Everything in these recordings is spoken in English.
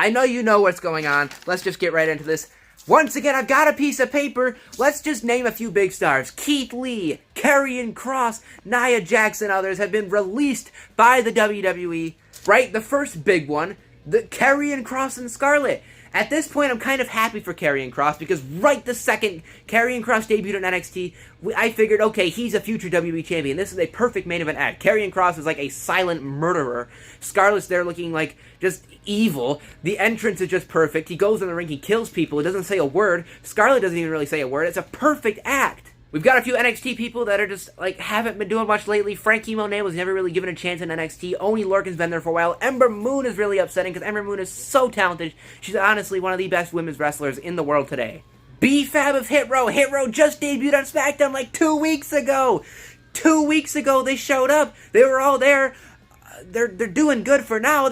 I know you know what's going on. Let's just get right into this. Once again, I've got a piece of paper. Let's just name a few big stars. Keith Lee, Karrion, Kross, Nia Jax, and others have been released by the WWE. Right? The first big one, the Karrion, Kross, and Scarlett. At this point, I'm kind of happy for Karrion Kross because right the second Karrion Kross debuted in NXT, I figured, okay, he's a future WWE champion. This is a perfect main event act. Karrion Kross is like a silent murderer. Scarlett's there looking like just evil. The entrance is just perfect. He goes in the ring, he kills people. He doesn't say a word. Scarlett doesn't even really say a word. It's a perfect act. We've got a few NXT people that are just, haven't been doing much lately. Frankie Monet was never really given a chance in NXT. Oni Lorcan's been there for a while. Ember Moon is really upsetting because Ember Moon is so talented. She's honestly one of the best women's wrestlers in the world today. B-Fab of Hit Row. Hit Row just debuted on SmackDown like 2 weeks ago. 2 weeks ago they showed up. They were all there. They're doing good for now.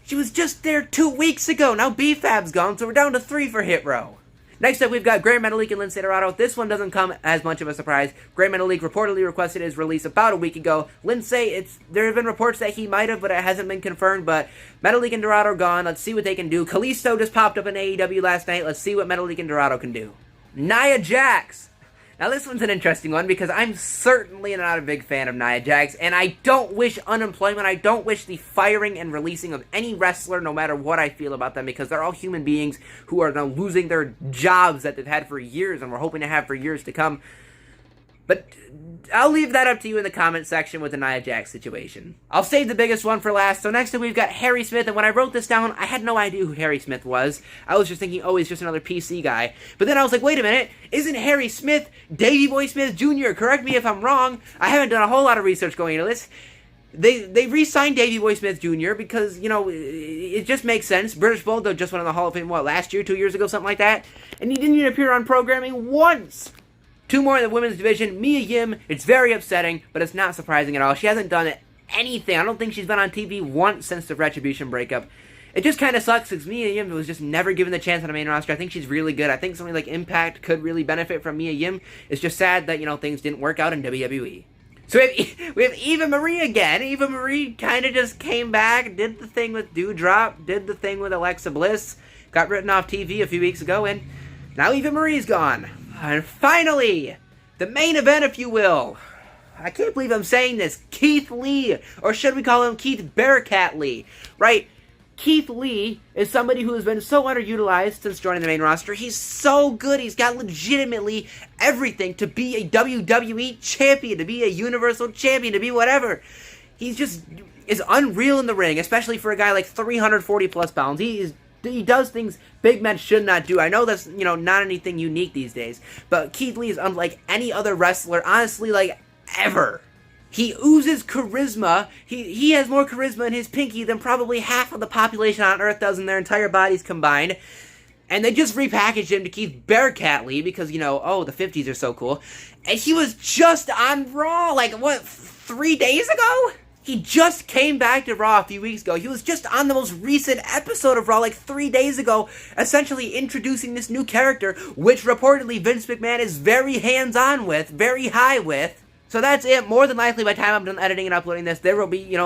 She was just there 2 weeks ago. Now B-Fab's gone, so we're down to 3 for Hit Row. Next up, we've got Gran Metalik and Lince Dorado. This one doesn't come as much of a surprise. Gran Metalik reportedly requested his release about a week ago. Lince, there have been reports that he might have, but it hasn't been confirmed. But Metalik and Dorado are gone. Let's see what they can do. Kalisto just popped up in AEW last night. Let's see what Metalik and Dorado can do. Nia Jax. Now, this one's an interesting one because I'm certainly not a big fan of Nia Jax, and I don't wish unemployment. I don't wish the firing and releasing of any wrestler, no matter what I feel about them, because they're all human beings who are now losing their jobs that they've had for years and we're hoping to have for years to come. But I'll leave that up to you in the comment section with the Nia Jax situation. I'll save the biggest one for last. So next up we've got Harry Smith, and when I wrote this down, I had no idea who Harry Smith was. I was just thinking, oh, he's just another PC guy. But then I was like, wait a minute, isn't Harry Smith Davey Boy Smith Jr.? Correct me if I'm wrong. I haven't done a whole lot of research going into this. They re-signed Davey Boy Smith Jr. because, it just makes sense. British Bulldog just went in the Hall of Fame, last year, 2 years ago, something like that? And he didn't even appear on programming once. 2 more in the women's division. Mia Yim, it's very upsetting, but it's not surprising at all. She hasn't done anything. I don't think she's been on TV once since the Retribution breakup. It just kind of sucks because Mia Yim was just never given the chance on the main roster. I think she's really good. I think something like Impact could really benefit from Mia Yim. It's just sad that, things didn't work out in WWE. So we have Eva Marie again. Eva Marie kind of just came back, did the thing with Doudrop, did the thing with Alexa Bliss, got written off TV a few weeks ago, and now Eva Marie's gone. And finally, the main event, if you will. I can't believe I'm saying this. Keith Lee, or should we call him Keith Bearcat Lee? Right, Keith Lee is somebody who has been so underutilized since joining the main roster. He's so good. He's got legitimately everything to be a WWE champion, to be a Universal champion, to be whatever. He's just is unreal in the ring, especially for a guy like 340 plus pounds. He does things big men should not do. I know that's, not anything unique these days. But Keith Lee is unlike any other wrestler, honestly, ever. He oozes charisma. He has more charisma in his pinky than probably half of the population on Earth does in their entire bodies combined. And they just repackaged him to Keith Bearcat Lee because, the 50s are so cool. And he was just on Raw, 3 days ago? He just came back to Raw a few weeks ago. He was just on the most recent episode of Raw 3 days ago, essentially introducing this new character, which reportedly Vince McMahon is very hands-on with, very high with. So that's it. More than likely, by the time I'm done editing and uploading this, there will be,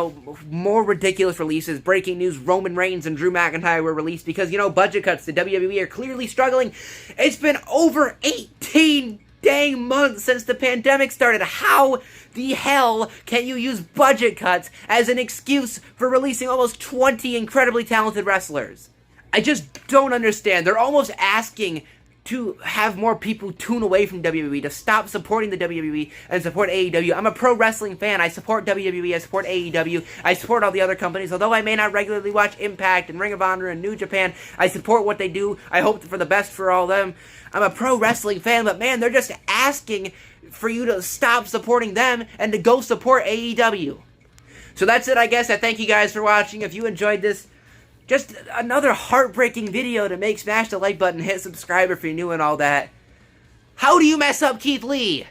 more ridiculous releases. Breaking news, Roman Reigns and Drew McIntyre were released because, budget cuts. The WWE are clearly struggling. It's been over 18 dang months since the pandemic started. How the hell can you use budget cuts as an excuse for releasing almost 20 incredibly talented wrestlers? I just don't understand. They're almost asking to have more people tune away from WWE, to stop supporting the WWE and support AEW. I'm a pro wrestling fan. I support WWE, I support AEW, I support all the other companies. Although I may not regularly watch Impact and Ring of Honor and New Japan, I support what they do. I hope for the best for all of them. I'm a pro wrestling fan, but man, they're just asking for you to stop supporting them and to go support AEW. So that's it, I guess. I thank you guys for watching. If you enjoyed this, just another heartbreaking video to make. Smash the like button, hit subscribe if you're new and all that. How do you mess up Keith Lee?